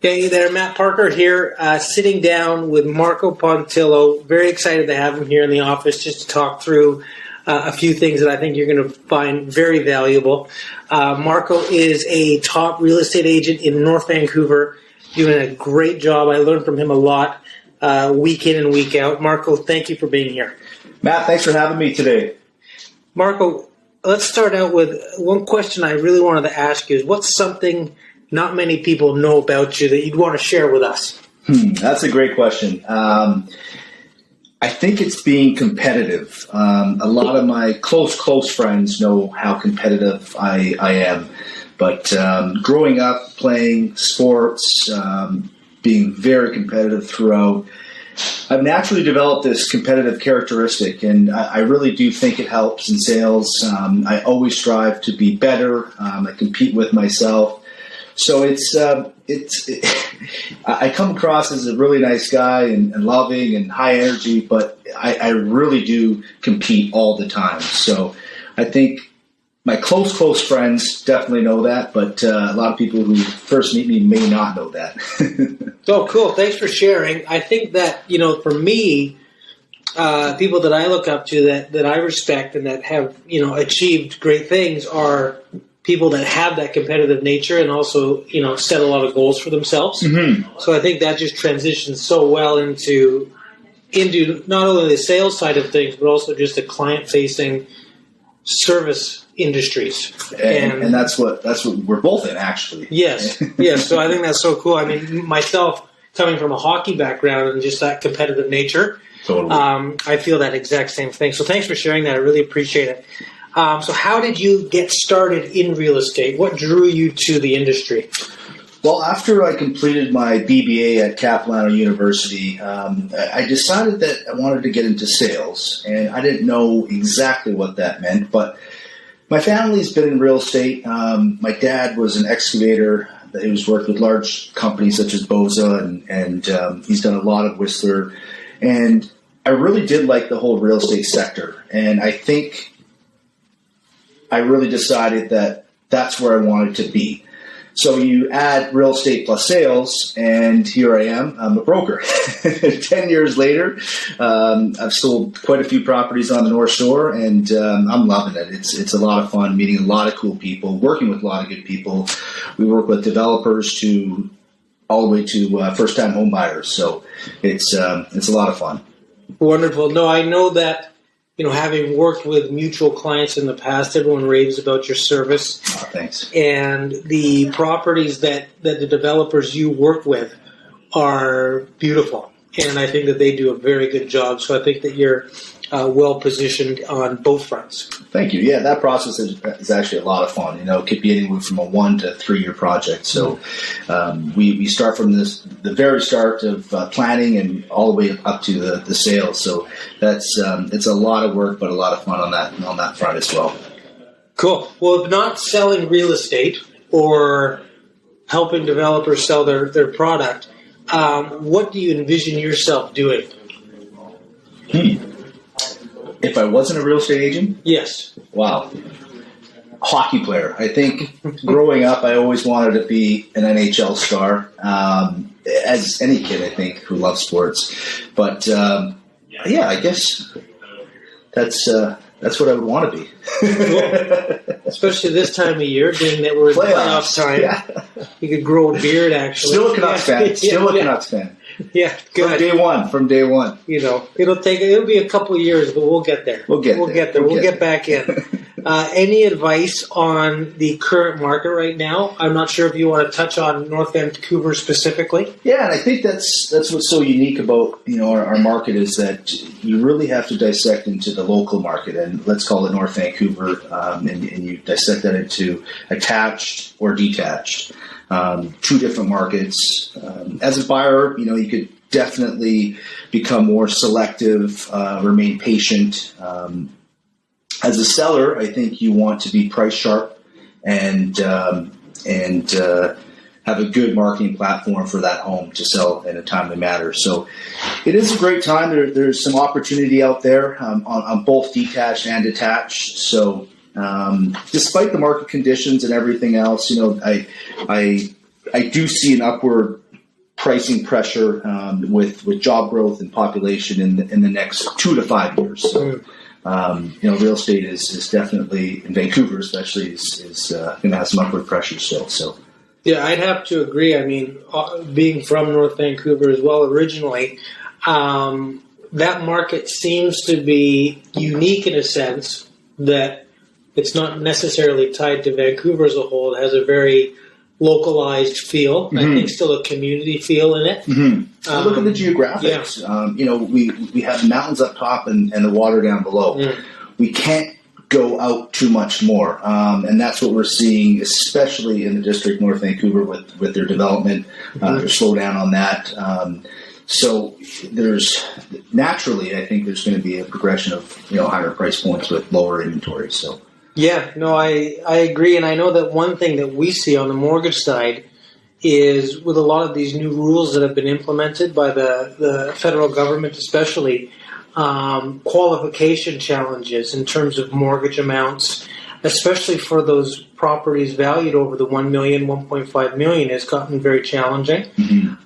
Hey there, Matt Parker here, sitting down with Marco Pontillo. Very excited to have him here in the office just to talk through a few things that I think you're going to find very valuable. Marco is a top real estate agent in North Vancouver, doing a great job. I learned from him a lot week in and week out. Marco, thank you for being here. Matt, thanks for having me today. Marco, let's start out with one question I really wanted to ask you is what's something not many people know about you that you'd want to share with us? That's a great question. I think it's being competitive. A lot of my close friends know how competitive I am. But growing up, playing sports, being very competitive throughout, I've naturally developed this competitive characteristic, and I really do think it helps in sales. I always strive to be better. I compete with myself. So I come across as a really nice guy and loving and high energy, but I really do compete all the time. So I think my close friends definitely know that, but a lot of people who first meet me may not know that. Oh, cool. Thanks for sharing. I think that, for me, people that I look up to that I respect and that have, achieved great things are people that have that competitive nature and also, set a lot of goals for themselves. Mm-hmm. So I think that just transitions so well into not only the sales side of things, but also just the client-facing service industries. And that's what we're both in, actually. Yes. So I think that's so cool. I mean, myself, coming from a hockey background and just that competitive nature, totally. I feel that exact same thing. So thanks for sharing that. I really appreciate it. So how did you get started in real estate? What drew you to the industry? Well, after I completed my BBA at Capilano University, I decided that I wanted to get into sales, and I didn't know exactly what that meant, but my family's been in real estate. My dad was an excavator. He was worked with large companies such as Boza, and he's done a lot of Whistler, and I really did like the whole real estate sector, and I think I really decided that that's where I wanted to be. So you add real estate plus sales, and here I am. I'm a broker. 10 years later, I've sold quite a few properties on the North Shore, and I'm loving it. It's a lot of fun, meeting a lot of cool people, working with a lot of good people. We work with developers all the way to first-time home buyers. So it's a lot of fun. Wonderful. No, I know that. Having worked with mutual clients in the past, everyone raves about your service. Oh, thanks. And the properties that the developers you work with are beautiful. And I think that they do a very good job. So I think that you're well positioned on both fronts. Thank you. Yeah, that process is actually a lot of fun. It could be anywhere from a 1 to 3 year project. So we start from the very start of planning and all the way up to the sales. So that's it's a lot of work, but a lot of fun on that front as well. Cool. Well, if not selling real estate or helping developers sell their product, what do you envision yourself doing? If I wasn't a real estate agent? Yes. Wow. Hockey player. I think growing up, I always wanted to be an NHL star, as any kid, I think, who loves sports. But, I guess that's what I would want to be. Cool. Especially this time of year, being that we're in playoff time. Yeah. You could grow a beard, actually. Still a Canucks fan. Canucks fan. Yeah, good. From day one. It'll be a couple of years, but we'll get there. We'll get back in. Any advice on the current market right now? I'm not sure if you want to touch on North Vancouver specifically. Yeah, and I think that's what's so unique about our market is that you really have to dissect into the local market, and let's call it North Vancouver, and you dissect that into attached or detached. 2 different markets. As a buyer, you could definitely become more selective, remain patient. As a seller, I think you want to be price sharp and have a good marketing platform for that home to sell in a timely manner. So it is a great time. There's some opportunity out there on both detached and attached. So despite the market conditions and everything else, I do see an upward pricing pressure with job growth and population in the next 2 to 5 years. So, real estate is definitely, in Vancouver especially, is going to have some upward pressure still. So, yeah, I'd have to agree. I mean, being from North Vancouver as well originally, that market seems to be unique in a sense that it's not necessarily tied to Vancouver as a whole. It has a very localized feel. I think still a community feel in it. Look at the geographics. We have mountains up top and the water down below. We can't go out too much more, and that's what we're seeing, especially in the district North Vancouver with their development. Their slowdown on that. So there's naturally, I think there's going to be a progression of higher price points with lower inventory. So. Yeah, no, I agree. And I know that one thing that we see on the mortgage side is with a lot of these new rules that have been implemented by the federal government especially, qualification challenges in terms of mortgage amounts, especially for those properties valued over the $1 million, $1.5 million, has gotten very challenging.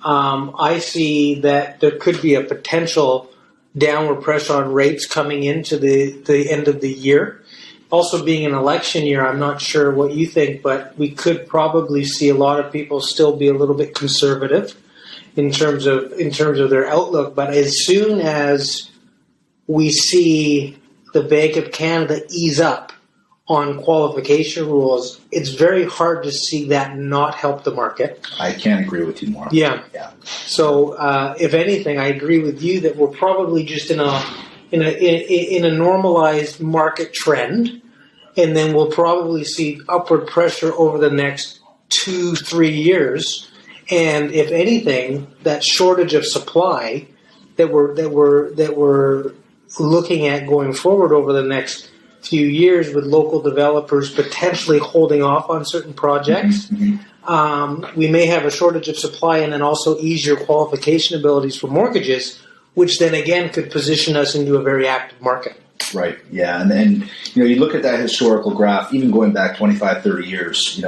I see that there could be a potential downward pressure on rates coming into the end of the year. Also, being an election year, I'm not sure what you think, but we could probably see a lot of people still be a little bit conservative in terms of their outlook. But as soon as we see the Bank of Canada ease up on qualification rules, it's very hard to see that not help the market. I can't agree with you more. Yeah. So, if anything, I agree with you that we're probably just in a normalized market trend, and then we'll probably see upward pressure over the next 2-3 years. And if anything, that shortage of supply that we're looking at going forward over the next few years, with local developers potentially holding off on certain projects, we may have a shortage of supply, and then also ease your qualification abilities for mortgages, which then again could position us into a very active market. Right. Yeah. And then, you look at that historical graph, even going back 25, 30 years,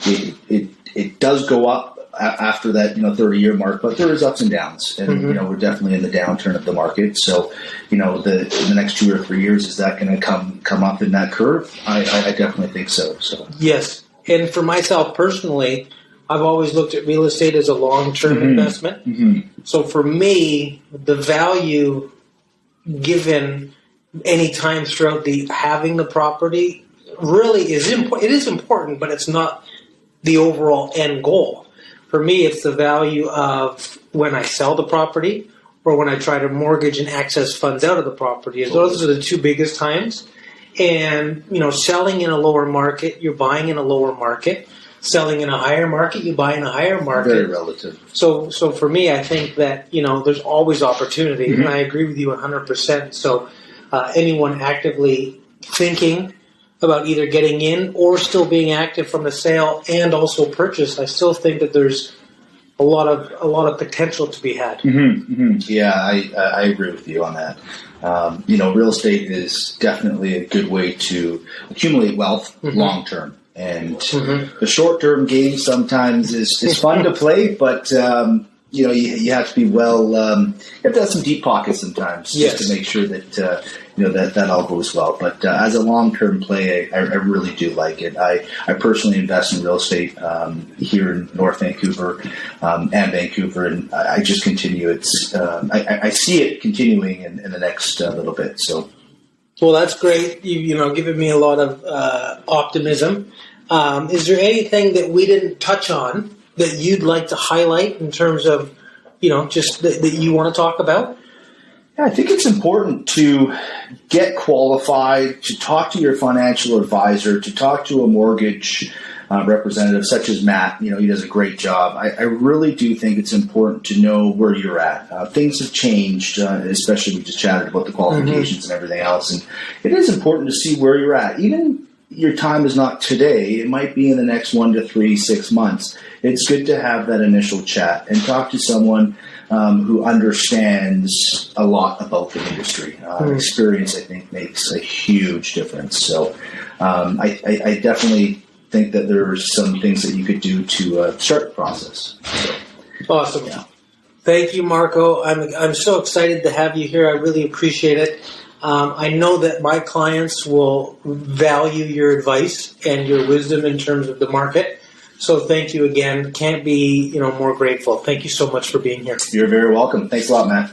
it does go up after that, 30-year mark, but there is ups and downs, and, we're definitely in the downturn of the market. So, in the next 2 or 3 years, is that going to come up in that curve? I definitely think so. So. Yes. And for myself personally, I've always looked at real estate as a long-term investment. So for me, the value given any time throughout having the property really is important. It is important, but it's not the overall end goal. For me, it's the value of when I sell the property or when I try to mortgage and access funds out of the property. Those are the two biggest times. And, selling in a lower market, you're buying in a lower market. Selling in a higher market, you buy in a higher market. Very relative. So for me, I think that, there's always opportunity, and I agree with you 100%. So anyone actively thinking about either getting in or still being active from the sale and also purchase, I still think that there's a lot of potential to be had. Yeah, I agree with you on that. Real estate is definitely a good way to accumulate wealth long term. And the short-term game sometimes is fun to play, but you have to be you have to have some deep pockets sometimes just to make sure that that all goes well. But as a long-term play, I really do like it. I personally invest in real estate here in North Vancouver and Vancouver, and I just continue. I see it continuing in the next little bit. So. Well, that's great. You've given me a lot of optimism. Is there anything that we didn't touch on that you'd like to highlight in terms of, just that you want to talk about? Yeah, I think it's important to get qualified, to talk to your financial advisor, to talk to a mortgage representative such as Matt. He does a great job. I really do think it's important to know where you're at. Things have changed, especially we just chatted about the qualifications and everything else. And it is important to see where you're at. Even your time is not today. It might be in the next 1 to 3, 6 months. It's good to have that initial chat and talk to someone who understands a lot about the industry. Experience, I think, makes a huge difference. So I definitely think that there are some things that you could do to start the process. So, Awesome. Yeah. Thank you, Marco. I'm so excited to have you here. I really appreciate it. I know that my clients will value your advice and your wisdom in terms of the market. So thank you again. Can't be more grateful. Thank you so much for being here. You're very welcome. Thanks a lot, Matt.